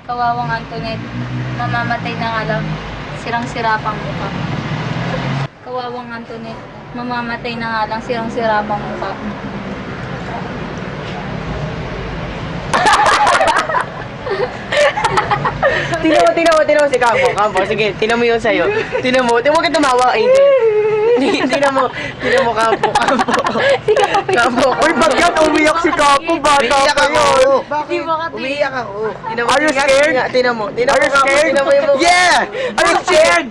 Kawawang Antoinette, mamamatay na nga lang, sirang-sira pang mukha. Kawawang Antoinette, mamamatay na nga lang, sirang-sira pang mukha. Tingnan mo si Kampo. Sige, tingnan mo yun sa'yo. Tingnan mo ka tumawa, Angel. Tingnan mo, Kampo. Kampo. Uy, ba't yan? Umiyak si Kapo, bata pa yun. Di ba ka Umiiyak ako. Tingnan mo. Are you scared? Tingnan mo, Are you Kampo. scared? Tingnan mo yung mukha. Yeah! Are you scared?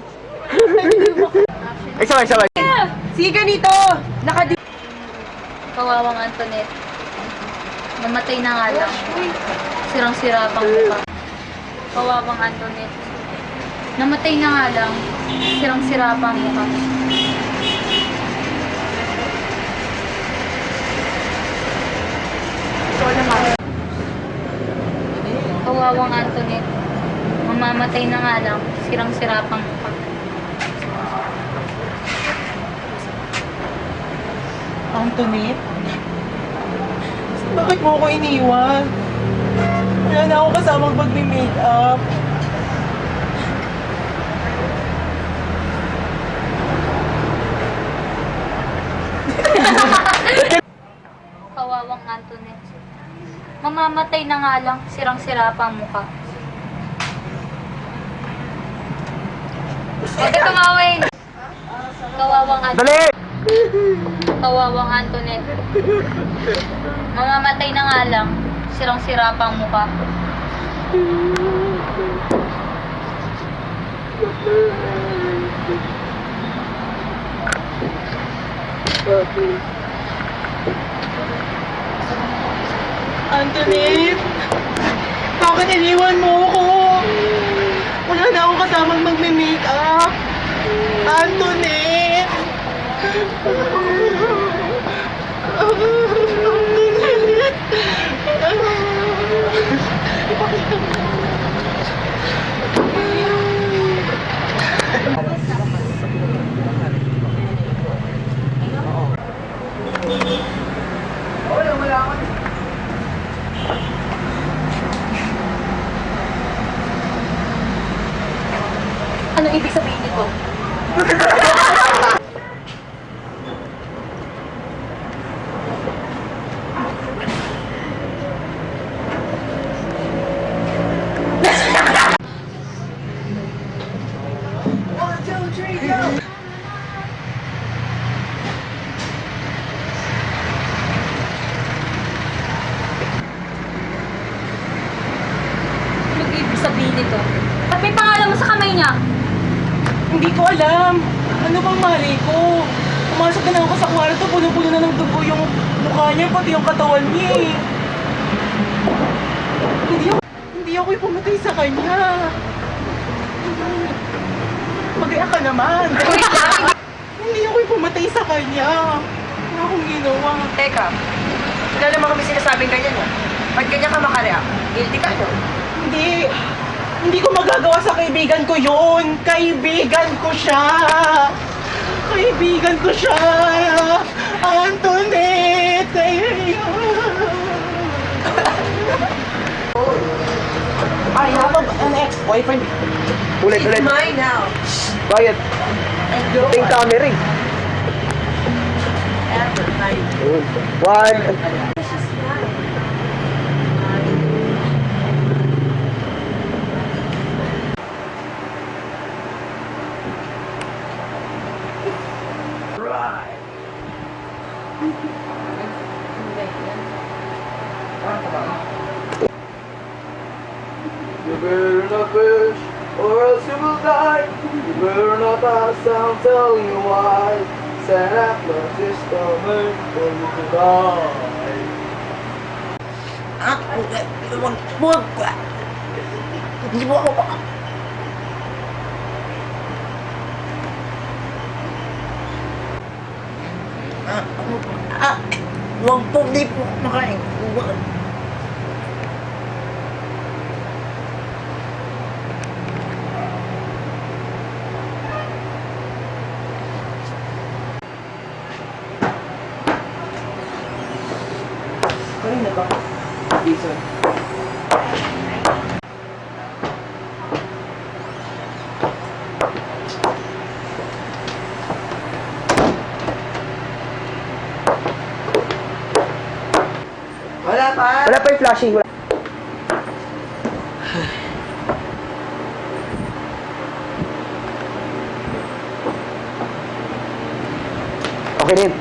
Ay, sabay. Sige, ganito. Kawawang Antoinette, mamatay na nga lang, sirang-sira pang mukha. Kawawang Antoinette, namatay na nga lang, sirang-sira pang mukha. Kawawang Antoinette, mamamatay na nga lang, sirang-sira pang mukha. Antoinette? Bakit mo ako iniwan? Wala na akong kasamang pag-make-up. Kawawang Antoinette, mamamatay na nga lang, sirang-sira pang mukha. Huwag ka tumawin! Kawawang Antoinette. Dali! Kawawang Antoinette. Mamamatay na nga lang, sirang-sira pang mukha. Antoinette! Bakit iniwan mo ako? Wala na akong kasamang magme-make-up. Antoinette! Antoinette! Ano ibig sabihin nito? Ano ibig sabihin nito? At may pangalan mo sa kamay niya? Hindi ko alam. Ano bang mali ko? Pumasok na ako sa kwarto, puno-puno na ng dugo yung mukha niya, pati yung katawan niya eh. Hindi ako pumatay sa kanya. Mag-iyak ka naman. Hindi ako pumatay sa kanya. Wala akong ginawa. Teka, wala naman kami sinasabing ganyan, no? Ba't ganyan ka makareact? Guilty ka, no? Hindi. Hindi ko magagawa sa kaibigan ko yun. Kaibigan ko siya. Kaibigan ko siya. Antoinette. I have an ex-boyfriend. Ulit. Mine now. Quiet. Ting camera eh. Yun. One. You better not push, or else you will die. You better not ask, I'll tell you why. Santa Claus is coming for you to die. Hindi mo ako Huwag po, di po makain. Kanina ba? Jason. Wala pa yung flashing. Wala. Okay din.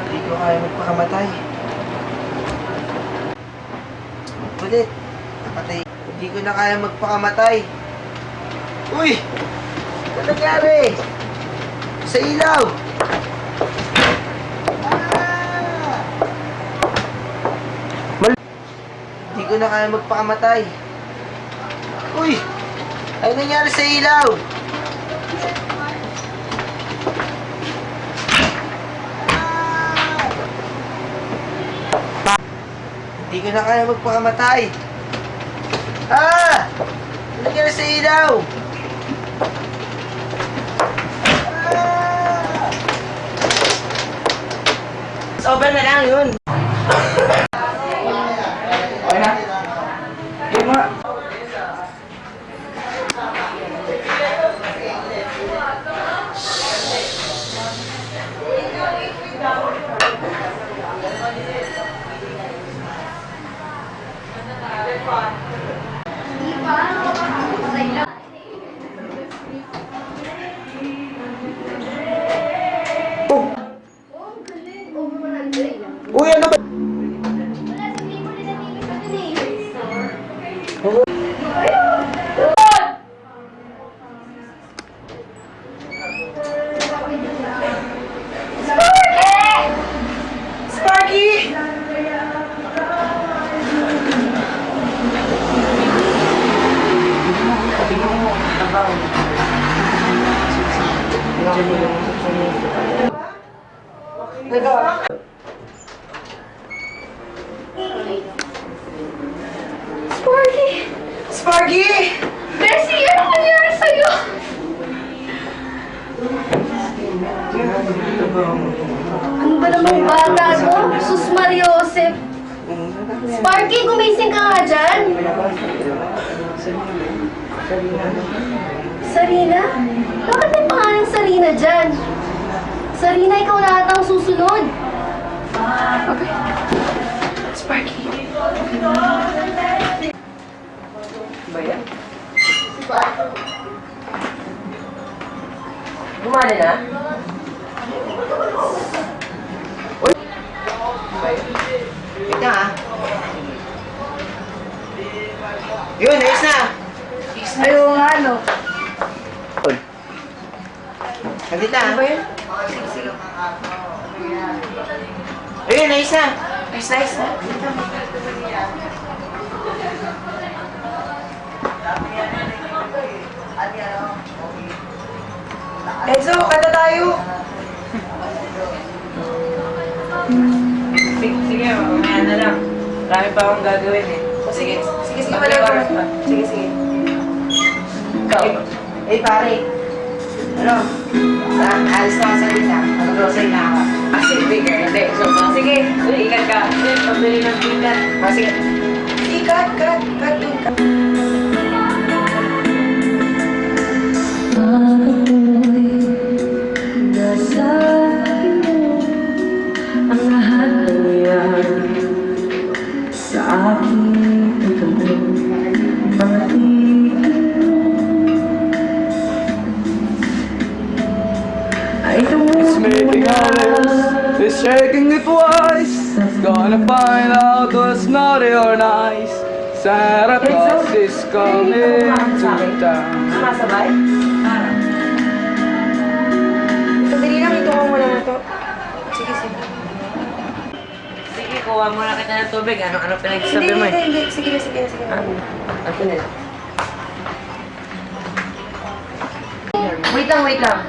Hindi ko kaya magpakamatay. Ulit. Napatay. Hindi ko na kaya magpakamatay. Uy! Ano nangyari? Sa ilaw! Ah! Hindi ko na kaya magpakamatay. Uy! Ano nangyari sa ilaw? Hindi ko na kaya magpakamatay. Ah! Ano nangyari sa ilaw? Ah! Over na lang yun. Okay na? Game mo na. Uy, ano ba? Sparky! Sparky! Sparky! Bessie, ano nangyari sa'yo? Ano ba namang bata to? Sus Mariosep. Sparky, gumising ka nga dyan. Sarina? Bakit may pangalan Sarina dyan? Sarina, ikaw na atang susunod. Okay. Sparky. Ba yan? Gumana na? Uy! Wait na ah. Yun, ayos na! Ayaw nga, no? Nandito na. Ayun, ayos na. Nice, nice. Enzo, kanta tayo! Sige, mamaya na lang. Marami pa akong gagawin eh. Sige, Sige, wala pa. Sige, sige. Ikaw. Eh, pare. Ano? Alis na ako sa lita. Mag-grocery na ako. Sige, hindi. So, sige, ingat ka. Sige, pabili ng bigat. Sige. Sige, cut. It's making honest. It's shaking it twice. Gonna find out what's naughty or nice. Santa Claus is coming to town. Sumasabay? Sandali lang, ito mo muna na to. Sige. Sige, kuha muna kita ng tubig. Ano pinagsasabi mo eh? Hindi. Sige na. Ako na. Wait lang.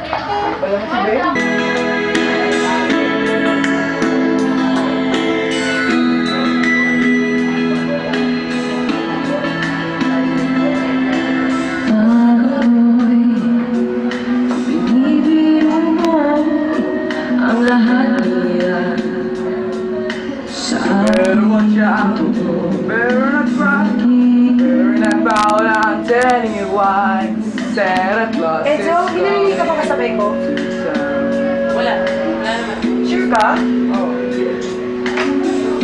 telling you why Santa Claus is Enzo, ginamili ka pa kasabay ko? Wala. Wala naman. Sure ka? Oh.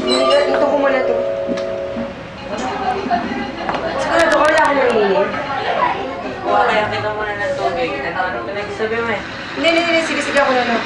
Ito ko muna to. Sigurado ko wala ka nanginginig. Kaya kita muna ng tubig. Ano pinagsabi mo eh? Hindi. Sige, ako na lang.